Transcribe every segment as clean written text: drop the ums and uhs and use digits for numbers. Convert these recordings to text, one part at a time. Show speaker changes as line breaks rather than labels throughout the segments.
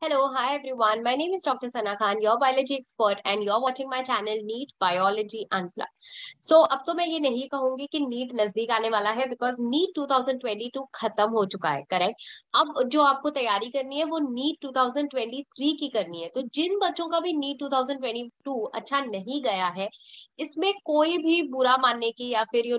Hello, hi everyone. My name is Dr. Sana Khan, your biology expert, and you're watching my channel NEET Biology Unplugged. So अब तो मैं ये नहीं कहूंगी कि नीट नजदीक आने वाला है बिकॉज नीट 2022 खत्म हो चुका है, करेक्ट। अब जो आपको तैयारी करनी है वो नीट 2023 की करनी है। तो जिन बच्चों का भी नीट 2022 अच्छा नहीं गया है, इसमें कोई भी बुरा मानने की या फिर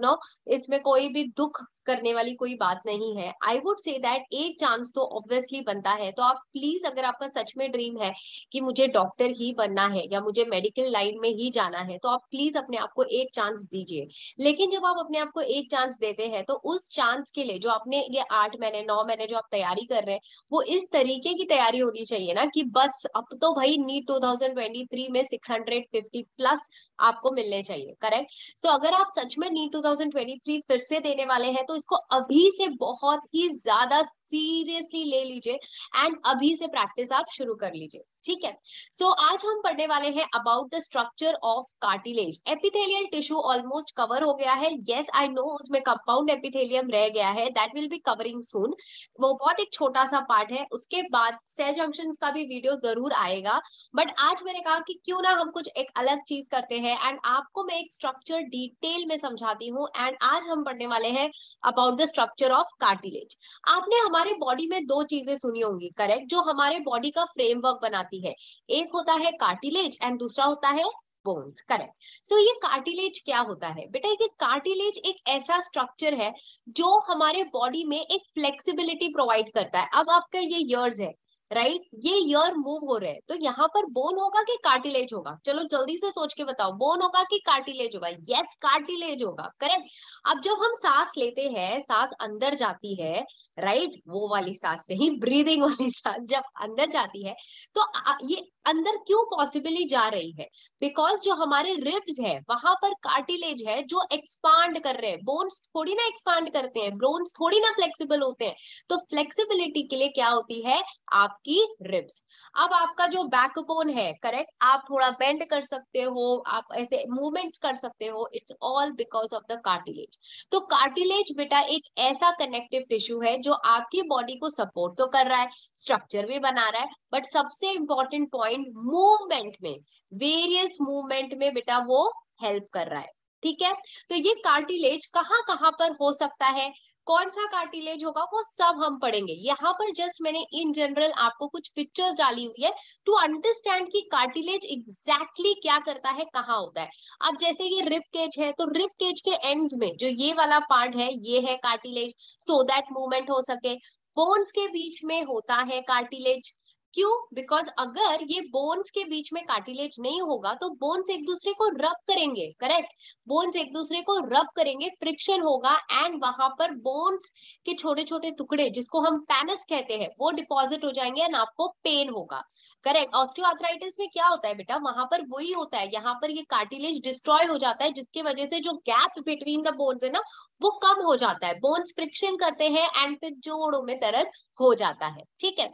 इसमें कोई भी दुख करने वाली कोई बात नहीं है। आई वुड से दैट एक चांस तो ऑब्वियसली बनता है। तो आप प्लीज, अगर आपका सच में ड्रीम है कि मुझे डॉक्टर ही बनना है या मुझे मेडिकल लाइन में ही जाना है, तो आप प्लीज अपने आप को एक चांस दीजिए। लेकिन जब आप अपने आप को एक चांस देते हैं तो उस चांस के लिए जो आपने ये 8 महीने 9 महीने जो आप तैयारी कर रहे हैं, वो इस तरीके की तैयारी होनी चाहिए ना कि बस अब तो भाई नीट 2023 में 650 प्लस आपको मिलने चाहिए, करेक्ट। सो अगर आप सच में नीट 2023 फिर से देने वाले हैं तो इसको अभी से बहुत ही ज्यादा सीरियसली ले लीजिए एंड अभी से प्रैक्टिस आप शुरू कर लीजिए, ठीक है। सो आज हम पढ़ने वाले हैं about the structure of cartilage. Epithelial tissue almost cover हो गया है, यस आई नो, उसमें कंपाउंड एपिथेलियम रह गया है, दैट विल बी कवरिंग सून। वो बहुत एक छोटा सा पार्ट है, उसके बाद सेल जंक्शंस का भी वीडियो जरूर आएगा। बट आज मैंने कहा कि क्यों ना हम कुछ एक अलग चीज करते हैं एंड आपको मैं एक स्ट्रक्चर डिटेल में समझाती हूँ। एंड आज हम पढ़ने वाले हैं about the structure of cartilage. आपने हमारे बॉडी में दो चीजें सुनी होंगी, करेक्ट, जो हमारे बॉडी का फ्रेमवर्क बनाती है। एक होता है कार्टिलेज एंड दूसरा होता है बोन्स, करेक्ट। सो ये कार्टिलेज क्या होता है बेटा? ये कार्टिलेज एक ऐसा स्ट्रक्चर है जो हमारे बॉडी में एक फ्लेक्सिबिलिटी प्रोवाइड करता है। अब आपका ये ईयर्स है, राइट, ये ईयर मूव हो रहे हैं, तो यहाँ पर बोन होगा कि कार्टिलेज होगा? चलो जल्दी से सोच के बताओ, बोन होगा कि कार्टिलेज होगा? यस, कार्टिलेज होगा, करेक्ट। अब जब हम सांस लेते हैं, सांस अंदर जाती है, राइट, वो वाली सांस नहीं, ब्रीदिंग वाली सांस जब अंदर जाती है, तो ये अंदर क्यों पॉसिबली जा रही है? बिकॉज जो हमारे रिब्स है वहां पर कार्टिलेज है जो एक्सपांड कर रहे हैं। बोन्स थोड़ी ना एक्सपांड करते हैं, बोन्स थोड़ी ना फ्लेक्सिबल होते हैं। तो फ्लेक्सिबिलिटी के लिए क्या होती है? आपकी रिब्स। अब आपका जो बैकबोन है, करेक्ट, आप थोड़ा बेंड कर सकते हो, आप ऐसे मूवमेंट्स कर सकते हो, it's all because of the cartilage. तो कार्टिलेज बेटा एक ऐसा कनेक्टिव टिश्यू है जो आपकी बॉडी को सपोर्ट तो कर रहा है, स्ट्रक्चर भी बना रहा है, बट सबसे इंपॉर्टेंट पॉइंट, मूवमेंट में, वेरियस मूवमेंट में बेटा वो हेल्प कर रहा है, ठीक है। तो ये कार्टिलेज कहाँ कहाँ पर हो सकता है, कौन सा कार्टिलेज होगा, वो सब हम पढ़ेंगे। यहाँ पर जस्ट मैंने इन जनरल आपको कुछ पिक्चर्स डाली हुई है टू अंडरस्टैंड कि कार्टिलेज एग्जैक्टली क्या करता है, कहाँ होता है। अब जैसे ये रिब केज है, तो रिब केज के एंड्स में जो ये वाला पार्ट है, ये है कार्टिलेज, सो दैट मूवमेंट हो सके। बोन्स के बीच में होता है कार्टिलेज, क्यों? बिकॉज अगर ये बोन्स के बीच में कार्टिलेज नहीं होगा तो बोन्स एक दूसरे को रब करेंगे, करेक्ट, बोन्स एक दूसरे को रब करेंगे, फ्रिक्शन होगा एंड वहां पर बोन्स के छोटे छोटे टुकड़े, जिसको हम पैनस कहते हैं, वो डिपॉजिट हो जाएंगे एंड आपको पेन होगा, करेक्ट। ऑस्टियोआर्थराइटिस में क्या होता है बेटा? वहां पर वही होता है, यहाँ पर ये कार्टिलेज डिस्ट्रॉय हो जाता है, जिसकी वजह से जो गैप बिटवीन द बोन्स है ना, वो कम हो जाता है, बोन्स फ्रिक्शन करते हैं एंड फिर जोड़ों में दर्द हो जाता है, ठीक है।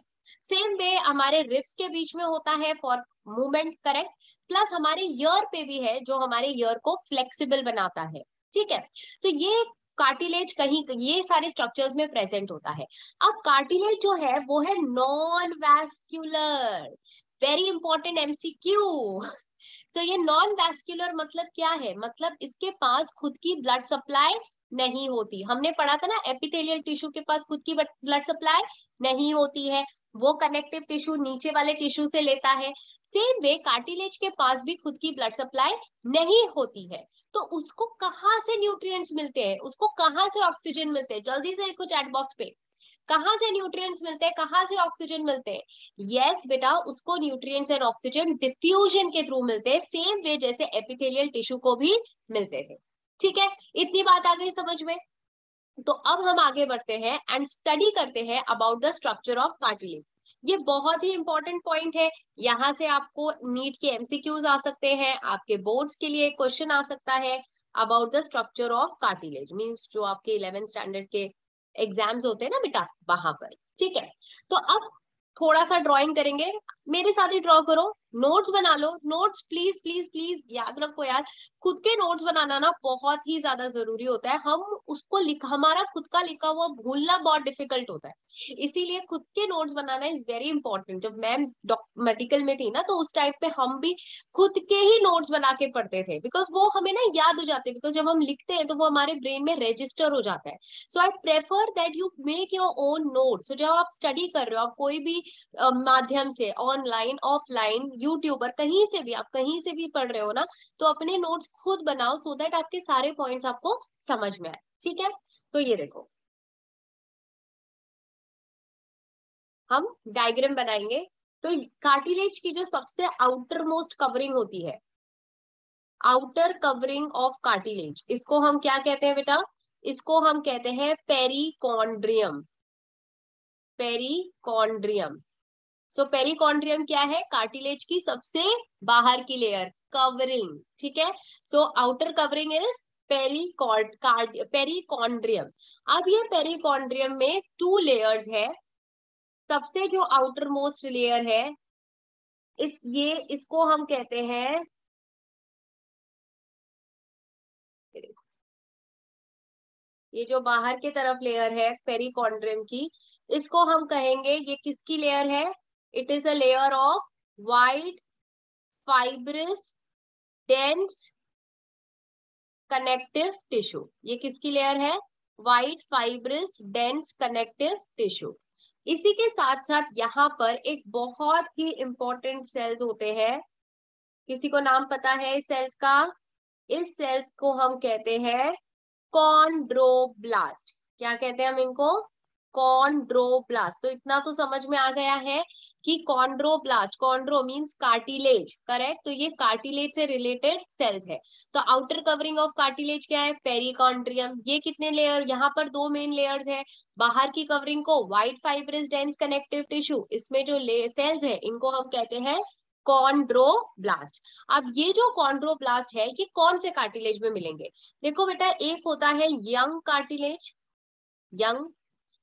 सेम वे हमारे रिब्स के बीच में होता है फॉर मूवमेंट, करेक्ट, प्लस हमारे ईयर पे भी है जो हमारे ईयर को फ्लेक्सिबल बनाता है, ठीक है। सो ये कार्टिलेज कहीं, ये सारे स्ट्रक्चर्स में प्रेजेंट होता है। अब कार्टिलेज जो है वो है non vascular, very important MCQ. तो ये नॉन वैस्कुलर मतलब क्या है? मतलब इसके पास खुद की ब्लड सप्लाई नहीं होती। हमने पढ़ा था ना, एपिथेलियल टिश्यू के पास खुद की ब्लड सप्लाई नहीं होती है, वो कनेक्टिव टिश्यू नीचे वाले टिश्यू से लेता है। सेम वे कार्टिलेज के पास भी खुद की ब्लड सप्लाई नहीं होती है, तो उसको कहाँ से न्यूट्रिएंट्स मिलते हैं, उसको कहाँ से ऑक्सीजन मिलते हैं? जल्दी से लिखो चैट बॉक्स पे, कहाँ से न्यूट्रिएंट्स मिलते हैं, कहाँ से ऑक्सीजन मिलते हैं? यस बेटा, उसको न्यूट्रिएंट्स एंड ऑक्सीजन डिफ्यूजन के थ्रू मिलते हैं, सेम वे जैसे एपिथेलियल टिश्यू को भी मिलते थे, ठीक है। इतनी बात आ गई समझ में? तो अब हम आगे बढ़ते हैं एंड स्टडी करते हैं about the structure of cartilage. ये बहुत ही इंपॉर्टेंट पॉइंट है, यहाँ से आपको नीट के एमसीक्यूज आ सकते हैं, आपके बोर्ड्स के लिए क्वेश्चन आ सकता है about the structure of cartilage, means जो आपके 11th स्टैंडर्ड के एग्जाम्स होते हैं ना बेटा, वहां पर, ठीक है। तो अब थोड़ा सा ड्राइंग करेंगे, मेरे साथ ही ड्रॉ करो, नोट्स बना लो। नोट्स प्लीज प्लीज प्लीज याद रखो यार, खुद के नोट्स बनाना ना बहुत ही ज्यादा जरूरी होता है। हम उसको हमारा खुद का लिखा हुआ भूलना बहुत डिफिकल्ट होता है, इसीलिए खुद के notes banana is very important. जब मैं मेडिकल में थी ना, तो उस टाइप पे हम भी खुद के ही नोट्स बना के पढ़ते थे, बिकॉज वो हमें ना याद हो जाते हैं, बिकॉज जब हम लिखते हैं तो वो हमारे ब्रेन में रजिस्टर हो जाता है। So I prefer that you make your own notes. जब आप स्टडी कर रहे हो, आप कोई भी माध्यम से, ऑनलाइन ऑफलाइन, यूट्यूबर, कहीं से भी, आप कहीं से भी पढ़ रहे हो ना, तो अपने नोट्स खुद बनाओ, सो दैट आपके सारे पॉइंट्स आपको समझ में आए। ठीक है, तो ये देखो, हम डायग्राम बनाएंगे। तो कार्टिलेज की जो सबसे आउटर मोस्ट कवरिंग होती है, आउटर कवरिंग ऑफ कार्टिलेज, इसको हम क्या कहते हैं बेटा? इसको हम कहते हैं पेरिकॉन्ड्रियम। पेरिकॉन्ड्रियम। सो पेरिकॉन्ड्रियम क्या है? कार्टिलेज की सबसे बाहर की लेयर, कवरिंग। ठीक है, so outer covering is perichondrium. अब ये पेरिकॉन्ड्रियम में टू लेयर्स है। सबसे जो आउटर मोस्ट लेयर है, इसको हम कहते हैं, ये जो बाहर की तरफ लेयर है पेरिकॉन्ड्रियम की, इसको हम कहेंगे, ये किसकी लेयर है? It is a layer of white fibrous dense connective tissue. ये किसकी लेयर है? White fibrous dense connective tissue. इसी के साथ साथ यहाँ पर एक बहुत ही इंपॉर्टेंट सेल्स होते हैं। किसी को नाम पता है इस सेल्स का? इस सेल्स को हम कहते हैं कॉन्ड्रोब्लास्ट। क्या कहते हैं हम इनको? कॉन्ड्रोब्लास्ट। तो इतना तो समझ में आ गया है कि chondroblast, chondro means cartilage, correct? तो ये कार्टिलेज से रिलेटेड सेल्स है। तो आउटर कवरिंग ऑफ कार्टिलेज क्या है? पेरिकॉन्ड्रियम। ये कितने लेयर? यहाँ पर दो मेन लेयर्स है। बाहर की कवरिंग को white fibrous dense connective tissue, इसमें जो सेल्स है इनको हम कहते हैं कॉन्ड्रोब्लास्ट। अब ये जो कॉन्ड्रोब्लास्ट है, ये कौन से कार्टिलेज में मिलेंगे? देखो बेटा, एक होता है यंग कार्टिलेज, यंग,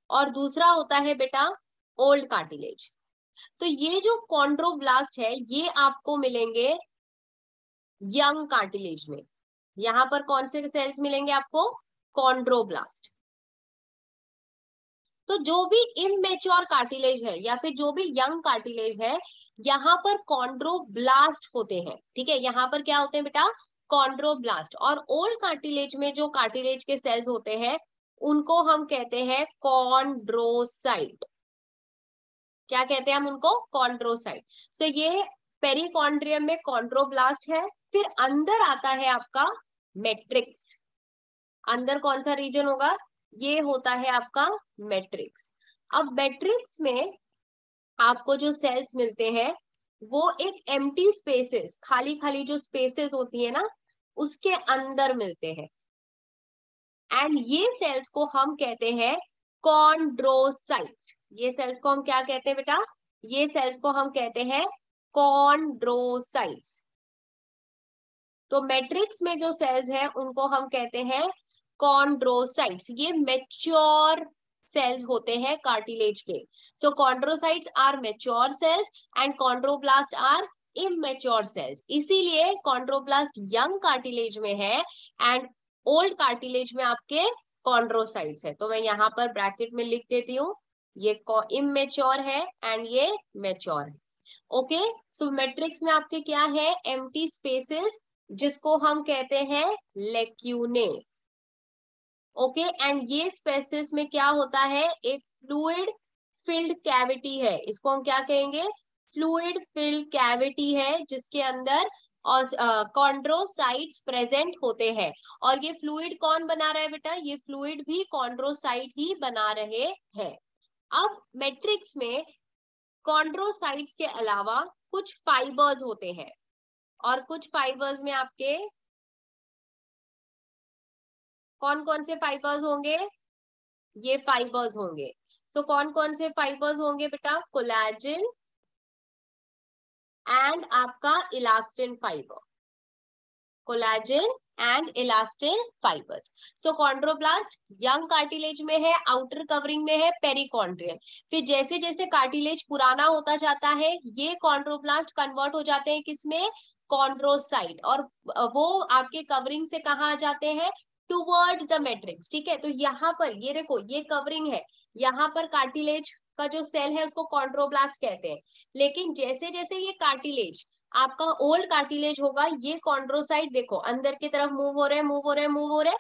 और दूसरा होता है बेटा ओल्ड कार्टिलेज। तो ये जो कॉन्ड्रोब्लास्ट है, ये आपको मिलेंगे यंग कार्टिलेज में। यहां पर कौन से सेल्स मिलेंगे आपको? कॉन्ड्रोब्लास्ट। तो जो भी इमेच्योर कार्टिलेज है या फिर जो भी यंग कार्टिलेज है, यहाँ पर कॉन्ड्रोब्लास्ट होते हैं। ठीक है, यहाँ पर क्या होते हैं बेटा? कॉन्ड्रोब्लास्ट। और ओल्ड कार्टिलेज में जो कार्टिलेज के सेल्स होते हैं, उनको हम कहते हैं कॉन्ड्रोसाइट। क्या कहते हैं हम उनको? कॉन्ड्रोसाइट। सो ये पेरिकॉन्ड्रियम में कॉन्ड्रोब्लास्ट है। फिर अंदर आता है आपका मैट्रिक्स। अंदर कौन सा रीजन होगा? ये होता है आपका मैट्रिक्स। अब मैट्रिक्स में आपको जो सेल्स मिलते हैं, वो एक एम्प्टी स्पेसेस, खाली खाली जो स्पेसेस होती है ना, उसके अंदर मिलते हैं। एंड ये सेल्स को हम कहते हैं कॉन्ड्रोसाइट्स। ये सेल्स को हम क्या कहते हैं बेटा? ये सेल्स को हम कहते हैं कॉन्ड्रोसाइट्स। तो मैट्रिक्स में जो सेल्स हैं उनको हम कहते हैं कॉन्ड्रोसाइट्स। ये मेच्योर सेल्स होते हैं कार्टिलेज के। So chondrocytes are mature cells and chondroblast are immature cells. इसीलिए कॉन्ड्रोब्लास्ट यंग कार्टिलेज में है एंड ओल्ड कार्टिलेज में आपके कॉन्ड्रोसाइट्स है। तो मैं यहाँ पर ब्रैकेट में लिख देती हूँ, ये इमेच्योर है एंड ये मेच्योर है। ओके, सो मैट्रिक्स में आपके क्या है? एम्प्टी स्पेसेस, जिसको हम कहते हैं लेक्यूने। ओके, एंड ये स्पेसेस में क्या होता है? एक फ्लूइड फिल्ड कैविटी है। इसको हम क्या कहेंगे? फ्लूइड फिल्ड कैविटी है, जिसके अंदर कॉन्ड्रोसाइट्स प्रेजेंट होते हैं। और ये फ्लूइड कौन बना रहा है बेटा? ये फ्लूइड भी कॉन्ड्रोसाइट ही बना रहे हैं। अब मैट्रिक्स में कॉन्ड्रोसाइट्स के अलावा कुछ फाइबर्स होते हैं, और कुछ फाइबर्स में आपके कौन कौन से फाइबर्स होंगे? ये फाइबर्स होंगे। सो कौन कौन से फाइबर्स होंगे बेटा? कोलेजन एंड आपका elastin fibre. Collagen and elastin fibres. So chondroblast young cartilage में है, आउटर कवरिंग में है पेरिकॉन्ड्रियम। फिर जैसे जैसे कार्टिलेज पुराना होता जाता है ये कॉन्ड्रोब्लास्ट कन्वर्ट हो जाते हैं किसमें, कॉन्ड्रोसाइट, और वो आपके कवरिंग से कहाँ आ जाते हैं, टुवर्ड द मैट्रिक्स। ठीक है, तो यहाँ पर ये देखो ये कवरिंग है, यहाँ पर कार्टिलेज का जो सेल है उसको कॉन्ड्रोब्लास्ट कहते हैं। लेकिन जैसे जैसे ये कार्टिलेज आपका ओल्ड कार्टिलेज होगा, ये कॉन्ड्रोसाइट देखो अंदर की तरफ मूव हो रहे हैं, मूव हो रहे हैं, मूव हो रहे हैं,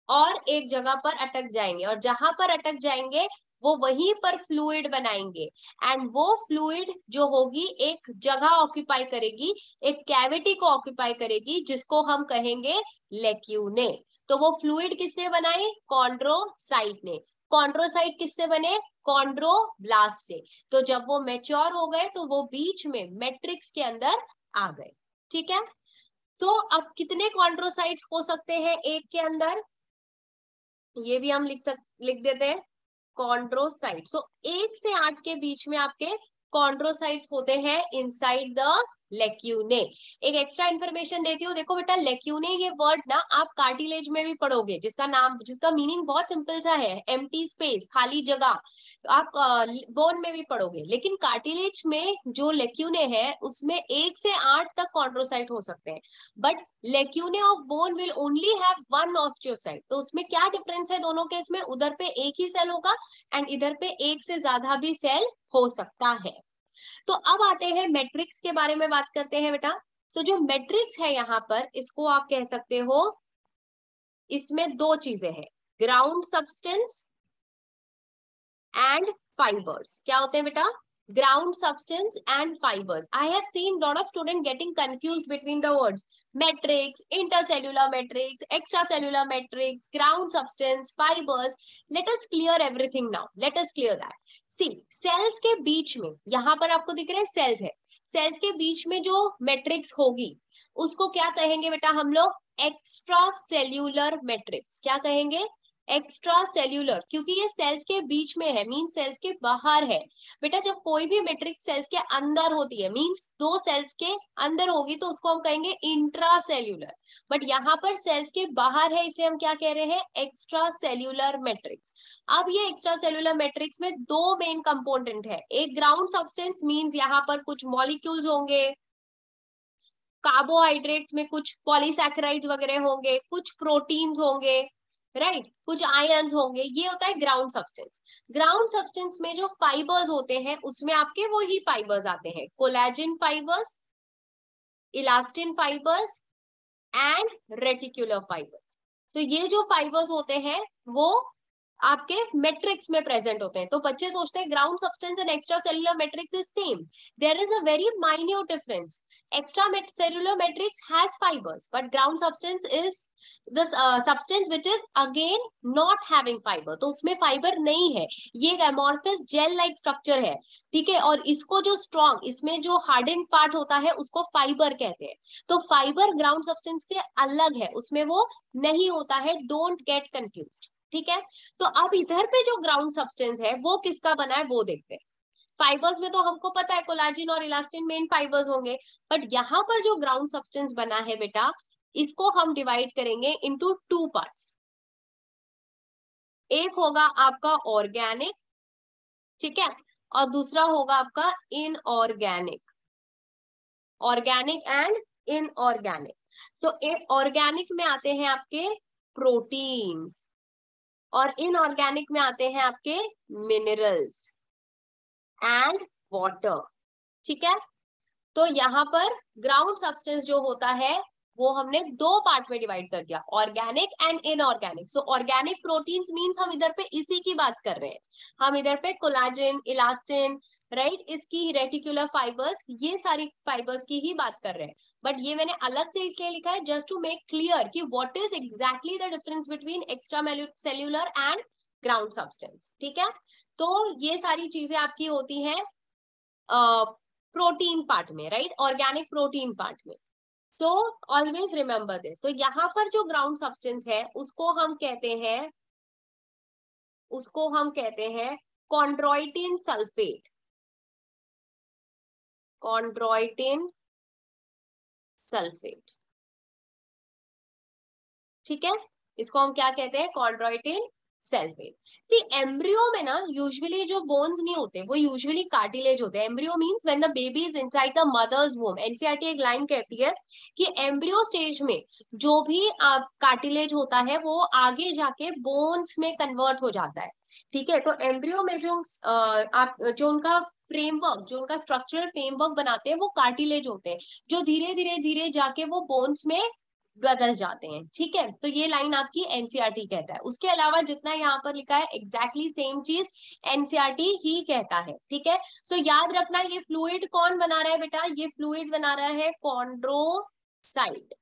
और एक जगह पर अटक जाएंगे, और जहां पर अटक जाएंगे वो वहीं पर फ्लूइड बनाएंगे। एंड वो फ्लूइड जो होगी एक जगह ऑक्यूपाई करेगी, एक कैविटी को ऑक्यूपाई करेगी, जिसको हम कहेंगे लेक्यूने। तो वो फ्लूइड किसने बनाई, कॉन्ड्रोसाइट ने। कॉन्ड्रोसाइट किससे बने, कॉन्ड्रोब्लास्ट से। तो जब वो मैच्योर हो गए तो वो बीच में मैट्रिक्स के अंदर आ गए। ठीक है, तो अब कितने कॉन्ड्रोसाइट्स हो सकते हैं एक के अंदर, ये भी हम लिख देते हैं कॉन्ड्रोसाइट। सो 1 से 8 के बीच में आपके कॉन्ड्रोसाइट्स होते हैं इनसाइड द लेक्यूने। एक एक्स्ट्रा इन्फॉर्मेशन देती हूँ, देखो बेटा लेक्यूने ये वर्ड ना आप कार्टिलेज में भी पढ़ोगे, जिसका मीनिंग बहुत सिंपल सा है, एम्प्टी स्पेस, खाली जगह। आप बोन में भी पढ़ोगे, लेकिन कार्टिलेज में जो लेक्यूने है उसमें 1 से 8 तक कॉन्ड्रोसाइट हो सकते हैं। But lacunae of bone will only have 1 osteocyte. तो उसमें क्या डिफरेंस है दोनों केस में, उधर पे एक ही सेल होगा एंड इधर पे एक से ज्यादा भी सेल हो सकता है। तो अब आते हैं मैट्रिक्स के बारे में बात करते हैं बेटा। तो जो मैट्रिक्स है यहाँ पर, इसको आप कह सकते हो, इसमें दो चीजें हैं, ग्राउंड सब्सटेंस एंड फाइबर्स। क्या होते हैं बेटा, ground substance and fibres. I have seen lot of student getting confused between the words matrix, intercellular matrix, extracellular matrix, ground substance, fibres. Let us clear everything now, let us clear that. See, cells के बीच में, यहां पर आपको दिख रहे हैं sales है, सेल्स के बीच में जो मैट्रिक्स होगी उसको क्या कहेंगे बेटा हम लोग, एक्स्ट्रा सेल्यूलर मैट्रिक्स। क्या कहेंगे, एक्स्ट्रा सेल्यूलर, क्योंकि ये सेल्स के बीच में है, मीन सेल्स के बाहर है। बेटा जब कोई भी मैट्रिक्स सेल्स के अंदर होती है, मीन्स दो सेल्स के अंदर होगी, तो उसको हम कहेंगे इंट्रा सेल्यूलर। बट यहाँ पर सेल्स के बाहर है, इसे हम क्या कह रहे हैं, एक्स्ट्रा सेल्यूलर मैट्रिक्स। अब ये एक्स्ट्रा सेल्यूलर मैट्रिक्स में दो मेन कंपोनेंट है, एक ग्राउंड सब्सटेंस, मीन्स यहाँ पर कुछ मॉलिक्यूल्स होंगे, कार्बोहाइड्रेट्स में कुछ पॉलीसैकेराइड्स वगैरह होंगे, कुछ प्रोटीन्स होंगे, राइट, कुछ आयन्स होंगे, ये होता है ग्राउंड सब्सटेंस। ग्राउंड सब्सटेंस में जो फाइबर्स होते हैं उसमें आपके वो ही फाइबर्स आते हैं, collagen fibres, elastin fibres and reticular fibres. तो ये जो फाइबर्स होते हैं वो आपके मैट्रिक्स में प्रेजेंट होते हैं। तो बच्चे सोचते हैं ground substance and extracellular matrix is same, there is a very minute difference. Extracellular matrix has fibres but ground substance is the substance which is again not having fibre, तो उसमें fibre नहीं है, ये एक amorphous gel like structure है। ठीक है, और इसको जो स्ट्रॉन्ग, इसमें जो हार्डन पार्ट होता है उसको फाइबर कहते हैं। तो फाइबर ग्राउंड सब्सटेंस के अलग है, उसमें वो नहीं होता है, डोंट गेट कंफ्यूज्ड। ठीक है, तो अब इधर पे जो ग्राउंड सब्सटेंस है वो किसका बना है वो देखते हैं। फाइबर्स में तो हमको पता है कोलाजिन और इलास्टिन मेन फाइबर्स होंगे, बट यहाँ पर जो ग्राउंड सब्सटेंस बना है बेटा, इसको हम डिवाइड करेंगे इनटू 2 पार्ट्स। एक होगा आपका ऑर्गेनिक, ठीक है, और दूसरा होगा आपका इनऑर्गेनिक, ऑर्गेनिक एंड इनऑर्गेनिक। तो ऑर्गेनिक में आते हैं आपके प्रोटीन्स और इनऑर्गेनिक में आते हैं आपके मिनरल्स एंड वाटर। ठीक है, तो यहाँ पर ग्राउंड सब्सटेंस जो होता है वो हमने दो पार्ट में डिवाइड कर दिया, organic and inorganic. So organic proteins means हम इधर पे इसी की बात कर रहे हैं, हम इधर पे कोलाजिन, इलास्टिन, राइट, इसकी रेटिकुलर फाइबर्स, ये सारी फाइबर्स की ही बात कर रहे हैं। बट ये मैंने अलग से इसलिए लिखा है जस्ट टू मेक क्लियर कि what is exactly the difference between extra cellular and ground substance. ठीक है, तो ये सारी चीजें आपकी होती हैं प्रोटीन पार्ट में, राइट, ऑर्गेनिक प्रोटीन पार्ट में। तो ऑलवेज रिमेंबर दिस। तो यहाँ पर जो ग्राउंड सब्सटेंस है उसको हम कहते हैं कॉन्ड्रोइटिन सल्फेट, कॉन्ड्रोइटिन सल्फेट। ठीक है, इसको हम क्या कहते हैं, कॉन्ड्रोइटिन सेल्फेट। सी एम्ब्रियो में ना यूजुअली जो बोन्स नहीं होते, वो यूजुअली कार्टिलेज होते हैं। Embryo means when the baby is inside the mother's womb. NCERT एक लाइन कहती है कि एम्ब्रियो स्टेज में जो भी कार्टिलेज होता है वो आगे जाके बोन्स में कन्वर्ट हो जाता है। ठीक है, तो एम्ब्रियो में जो आप जो उनका फ्रेमवर्क, जो उनका स्ट्रक्चरल फ्रेमवर्क बनाते हैं वो कार्टिलेज होते हैं, जो धीरे धीरे धीरे जाके वो बोन्स में बदल जाते हैं। ठीक है, तो ये लाइन आपकी एनसीईआरटी कहता है। उसके अलावा जितना यहाँ पर लिखा है एग्जैक्टली सेम चीज एनसीईआरटी ही कहता है। ठीक है, सो याद रखना, ये फ्लूइड कौन बना रहा है बेटा, ये फ्लूइड बना रहा है कॉन्ड्रोसाइट।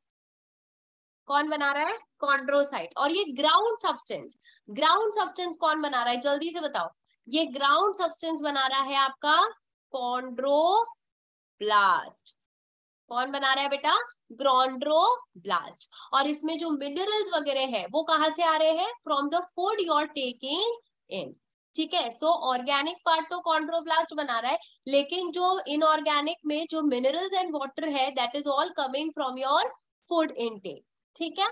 कौन बना रहा है, कॉन्ड्रोसाइट। और ये ग्राउंड सब्सटेंस, ग्राउंड सब्सटेंस कौन बना रहा है, जल्दी से बताओ। ये ग्राउंड सब्सटेंस बना रहा है आपका कॉन्ड्रोब्लास्ट। कौन बना रहा है बेटा, कॉन्ड्रोब्लास्ट। और इसमें जो मिनरल्स वगैरह है वो कहां से आ रहे हैं, from the food you are taking in. ठीक है, सो ऑर्गेनिक पार्ट तो कॉन्ड्रोब्लास्ट बना रहा है, लेकिन जो इनऑर्गेनिक में जो मिनरल्स एंड वाटर है that is all coming from your food intake. ठीक है,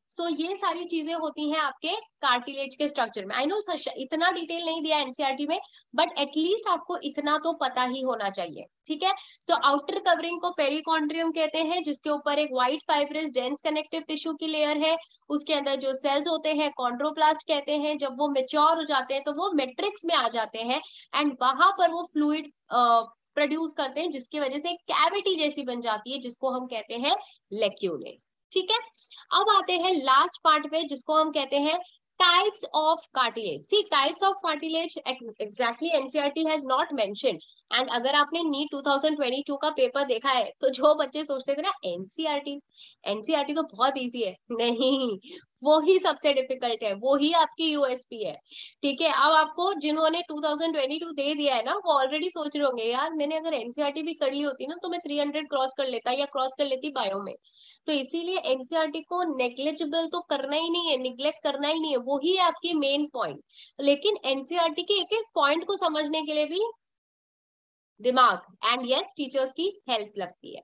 सो ये सारी चीजें होती हैं आपके कार्टिलेज के स्ट्रक्चर में। आई नो इतना डिटेल नहीं दिया एनसीईआरटी में, बट एटलीस्ट आपको इतना तो पता ही होना चाहिए। ठीक है, सो आउटर कवरिंग को पेरिकॉन्ड्रियम कहते हैं, जिसके ऊपर एक white fibrous dense connective tissue की लेयर है। उसके अंदर जो सेल्स होते हैं कॉन्ड्रोप्लास्ट कहते हैं। जब वो मेच्योर हो जाते हैं तो वो मैट्रिक्स में आ जाते हैं एंड वहां पर वो फ्लूइड प्रोड्यूस करते हैं, जिसकी वजह से कैविटी जैसी बन जाती है, जिसको हम कहते हैं लेक्यूलेट। ठीक है, अब आते हैं लास्ट पार्ट पे, जिसको हम कहते हैं types of cartilage. See types of cartilage exactly NCERT has not mentioned. And अगर आपने नीट 2022 का पेपर देखा है तो जो बच्चे सोचते थे ना एनसीईआरटी, एनसीईआरटी तो बहुत इजी है, नहीं, वो ही सबसे डिफिकल्ट है, वो ही आपकी यूएसपी है। ठीक है, अब आपको जिन्होंने 2022 दे दिया है ना, वो ऑलरेडी सोच रहे होंगे यार मैंने अगर एनसीईआरटी भी कर ली होती ना तो मैं 300 क्रॉस कर लेता या क्रॉस कर लेती बायो में। तो इसीलिए एनसीईआरटी को नेग्लेजिबल तो करना ही नहीं है, निग्लेक्ट करना ही नहीं है, वो ही है आपकी मेन पॉइंट। लेकिन एनसीईआरटी के एक एक पॉइंट को समझने के लिए भी दिमाग एंड यस टीचर्स की हेल्प लगती है।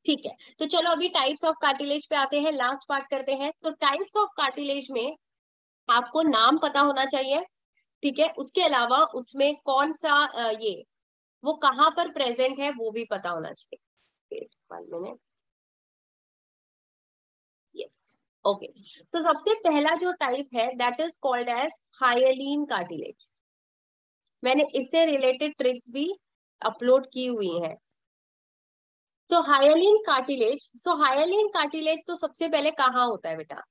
ठीक है, तो चलो अभी टाइप्स ऑफ कार्टिलेज पे आते हैं, लास्ट पार्ट करते हैं। तो टाइप्स ऑफ कार्टिलेज में आपको नाम पता होना चाहिए। ठीक है, उसके अलावा उसमें कौन सा ये वो कहाँ पर प्रेजेंट है वो भी पता होना चाहिए। 1 मिनट, यस, ओके। तो सबसे पहला जो टाइप है that is called as hyaline cartilage. मैंने इससे रिलेटेड ट्रिक्स भी अपलोड की हुई है। तो हाइएलिन कार्टिलेज, तो हाइएलिन कार्टिलेज तो सबसे पहले कहाँ होता है बेटा,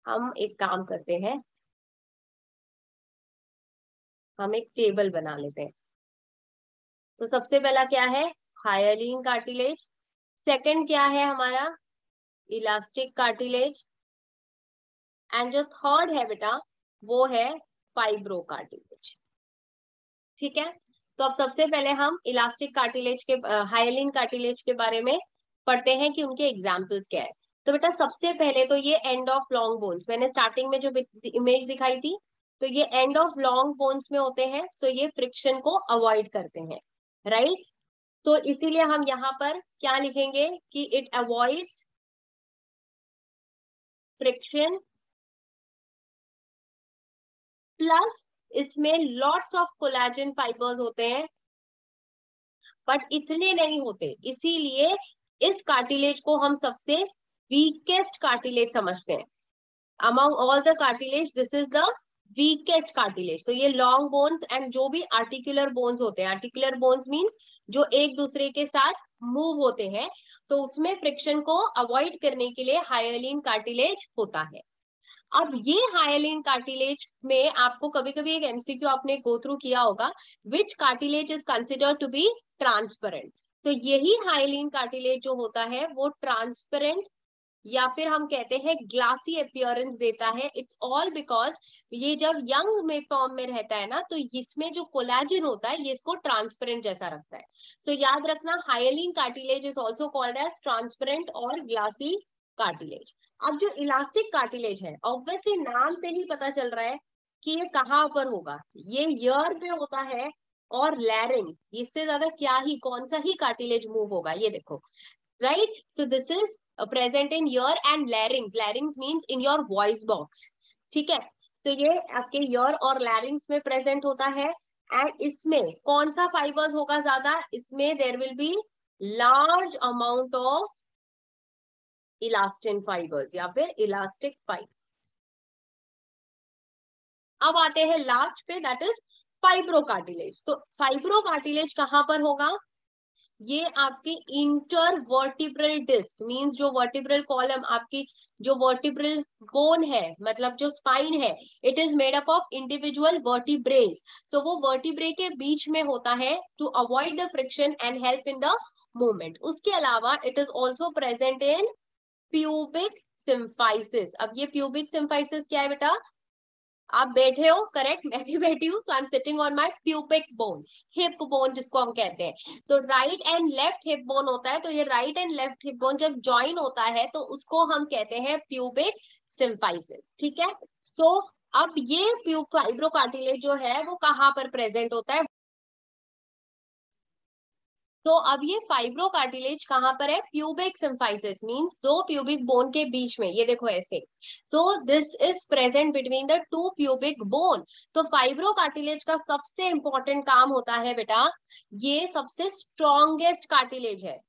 हम एक काम करते हैं, हम एक टेबल बना लेते हैं। तो सबसे पहला क्या है, हाइएलिन कार्टिलेज। सेकंड क्या है हमारा, इलास्टिक कार्टिलेज। एंड जो थर्ड है बेटा वो है फाइब्रो कार्टिलेज। ठीक है, तो अब सबसे पहले हम इलास्टिक कार्टिलेज के हाइएलिन कार्टिलेज के बारे में पढ़ते हैं कि उनके एग्जाम्पल्स क्या है। तो बेटा सबसे पहले तो ये एंड ऑफ लॉन्ग बोन्स, मैंने स्टार्टिंग में जो इमेज दिखाई थी, तो ये एंड ऑफ लॉन्ग बोन्स में होते हैं, तो ये फ्रिक्शन को अवॉइड करते हैं, राइट। तो इसीलिए हम यहाँ पर क्या लिखेंगे कि इट अवॉइड्स फ्रिक्शन, प्लस इसमें लॉट्स ऑफ कोलेजन फाइबर्स होते हैं, बट इतने नहीं होते, इसीलिए इस कार्टिलेज को हम सबसे वीकेस्ट कार्टिलेज समझते हैं। Among all the cartilage this is the weakest cartilage. तो ये लॉन्ग बोन्स एंड जो भी आर्टिकुलर बोन्स होते हैं, आर्टिकुलर बोन्स मींस जो एक दूसरे के साथ मूव होते हैं, तो उसमें फ्रिक्शन को अवॉइड करने के लिए हाइएलिन कार्टिलेज होता है। अब ये हाइएलिन कार्टिलेज में आपको कभी कभी एक एमसीक्यू आपने गो थ्रू किया होगा, which cartilage is considered to be transparent. तो यही हाइएलिन कार्टिलेज जो होता है वो ट्रांसपेरेंट या फिर हम कहते हैं ग्लासी अपीयरेंस देता है। इट्स ऑल बिकॉज ये जब यंग में फॉर्म में रहता है ना, तो इसमें जो कोलेजन होता है ये इसको ट्रांसपेरेंट जैसा रखता है। सो याद रखना hyaline cartilage is also called as transparent और ग्लासी कार्टिलेज। अब जो इलास्टिक कार्टिलेज है, ऑब्वियसली नाम से ही पता चल रहा है कि ये कहाँ पर होगा, ये ईयर पे होता है और लैरिंग्स, इससे ज्यादा क्या ही कौन सा ही कार्टिलेज मूव होगा, ये देखो, right. So this is present in year and लैरिंग्स, लैरिंग्स means in your voice box, ठीक है। तो ये आपके ईयर और लैरिंग्स में प्रेजेंट होता है। एंड इसमें कौन सा फाइबर्स होगा ज्यादा, इसमें there will be large amount of elastin fibres या फिर इलास्टिक फाइबर। अब आते हैं लास्ट पे, दैट इज फाइब्रोकार्टिलेज। तो फाइब्रोकार्टिलेज कहां पर होगा, ये आपके इंटर वर्टिब्रल डिस्क मींस जो वर्टिब्रल कॉलम आपकी जो वर्टिब्रल बोन है, मतलब जो स्पाइन है, it is made up of individual vertebrae. So वो वर्टिब्रे के बीच में होता है to avoid the friction and help in the movement. उसके अलावा it is also present in pubic symphysis. अब ये प्यूबिक सिम्फाइसिस क्या है बेटा, आप बैठे हो, करेक्ट, मैं भी बैठी हूँ, so I am sitting on my pubic bone, hip bone जिसको हम कहते हैं। तो right and left hip bone होता है, तो ये right and left hip bone जब ज्वाइन होता है तो उसको हम कहते हैं प्यूबिक सिम्फाइसिस, ठीक है। सो अब ये फाइब्रोकार्टिलेज जो है वो कहाँ पर प्रेजेंट होता है, तो अब ये फाइब्रोकार्टिलेज कहां पर है, प्यूबिक सिम्फाइसिस मींस दो प्यूबिक बोन के बीच में, ये देखो ऐसे। So this is present between the two pubic bone. तो फाइब्रोकार्टिलेज का सबसे इंपॉर्टेंट काम होता है बेटा, ये सबसे स्ट्रॉन्गेस्ट कार्टिलेज है,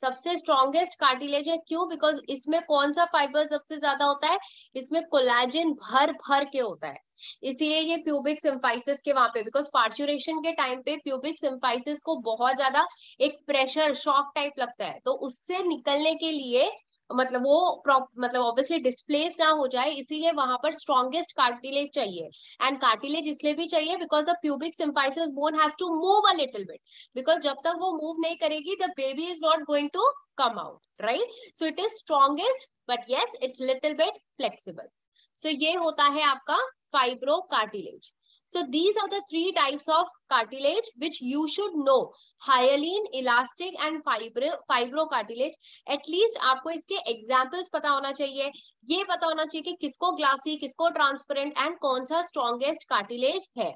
सबसे स्ट्रॉन्गेस्ट कार्टिलेज है। क्यों, बिकॉज इसमें कौन सा फाइबर सबसे ज्यादा होता है, इसमें कोलेजन भर भर के होता है, इसीलिए ये प्यूबिक सिम्फाइसिस के वहां पे, बिकॉज पार्चुरेशन के टाइम पे प्यूबिक सिम्फाइसिस को बहुत ज्यादा एक प्रेशर शॉक टाइप लगता है, तो उससे निकलने के लिए मतलब वो मतलब ऑब्वियसली डिस्प्लेस ना हो जाए, इसीलिए वहां पर स्ट्रॉन्गेस्ट कार्टिलेज चाहिए। एंड कार्टिलेज इसलिए भी चाहिए because the pubic symphysis bone has to move a little bit, because जब तक वो मूव नहीं करेगी the baby is not going to come out, right. So it is strongest but yes it's little bit flexible. सो ये होता है आपका fibrocartilage. So these are the three types of cartilage which you should know: hyaline, elastic and fibrocartilage. At least आपको इसके examples पता होना चाहिए, ये पता होना चाहिए कि किसको ग्लासी, किसको ट्रांसपेरेंट एंड कौन सा स्ट्रॉन्गेस्ट कार्टिलेज है।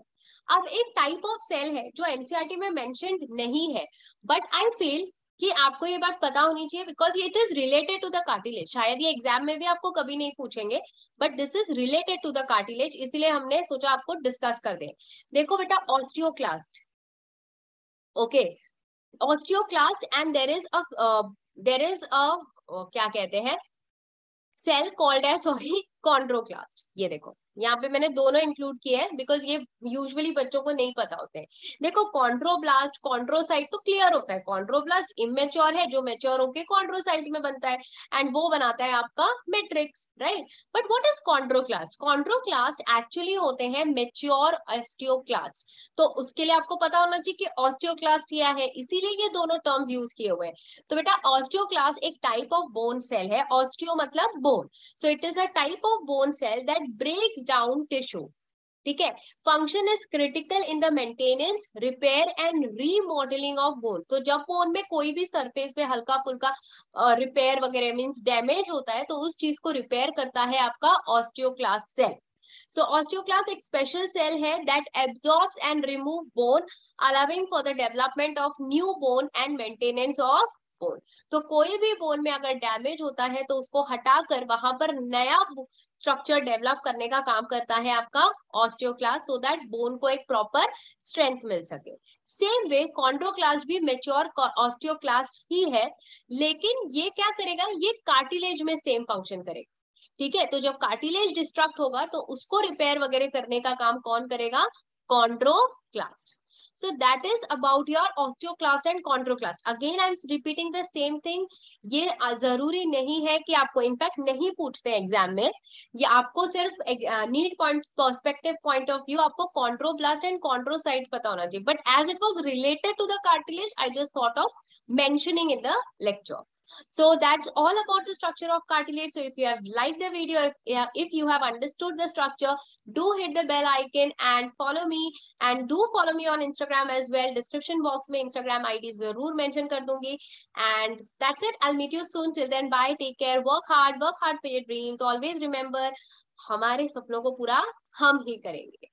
अब एक टाइप ऑफ सेल है जो एनसीईआरटी में मेंशन्ड नहीं है, बट आई फील कि आपको ये बात पता होनी चाहिए because it is related to the cartilage. शायद ये एग्जाम में भी आपको कभी नहीं पूछेंगे, but this is related to the cartilage, इसलिए हमने सोचा आपको डिस्कस कर दे। देखो बेटा, osteoclast, okay, osteoclast and there is a क्या कहते हैं सेल कॉल्ड है, सॉरी, कॉन्ड्रोक्लास्ट। ये देखो यहाँ पे मैंने दोनों इंक्लूड किए हैं बिकॉज ये यूजुअली बच्चों को नहीं पता होते हैं। देखो कॉन्ड्रोब्लास्ट, कॉन्ड्रोसाइट तो क्लियर होता है, कॉन्ड्रोब्लास्ट इमेच्योर है जो मेच्योर होके कॉन्ड्रोसाइट में बनता है एंड वो बनाता है आपका matrix, right. But what is chondroclast, chondroclast actually होते हैं मेच्योर ऑस्टियोक्लास्ट। तो उसके लिए आपको पता होना चाहिए कि ऑस्टियोक्लास्ट क्या है, इसीलिए ये दोनों टर्म्स यूज किए हुए हैं। तो बेटा ऑस्टियोक्लास्ट एक टाइप ऑफ बोन सेल है, ऑस्टियो मतलब bone, so it is a type of bone cell that breaks down tissue, ठीक है। Function is critical in the maintenance, repair and remodelling of bone. तो जब बोन में कोई भी सरफेस पे हल्का फुल्का रिपेयर वगैरह मींस डैमेज होता है तो उस चीज को रिपेयर करता है आपका ऑस्टियोक्लास्ट सेल। सो ऑस्टियोक्लास्ट एक स्पेशल सेल है that absorbs and remove bone, allowing for the development of new bone and maintenance of bone. तो कोई भी बोन में अगर डैमेज होता है तो उसको हटाकर वहां पर नया स्ट्रक्चर डेवलप करने का काम करता है आपका ऑस्टियोक्लास्ट, सो दैट बोन को एक प्रॉपर स्ट्रेंथ मिल सके। सेम वे कॉन्ड्रोक्लास्ट भी मेच्योर ऑस्टियोक्लास्ट ही है, लेकिन ये क्या करेगा, ये कार्टिलेज में सेम फंक्शन करेगा, ठीक है। तो जब कार्टिलेज डिस्ट्रक्ट होगा तो उसको रिपेयर वगैरह करने का काम कौन करेगा, chondroclast. So that is about your osteoclast and chondroclast. Again, I am repeating the same thing. ये जरूरी नहीं है कि आपको इनफैक्ट नहीं पूछते एग्जाम में, ये आपको सिर्फ need point perspective point of view आपको कॉन्ड्रोब्लास्ट एंड कॉन्ड्रोसाइट पता होना चाहिए, but as it was related to the cartilage I just thought of mentioning in the lecture. So that's all about the structure of cartilage. So if you have liked the video, if you have understood the structure, do hit the bell icon and follow me, and do follow me on Instagram as well. Description box में Instagram ID जरूर mention कर दूंगी. And that's it. I'll meet you soon. Till then, bye. Take care. Work hard for your dreams. Always remember, हमारे सपनों को पूरा हम ही करेंगे.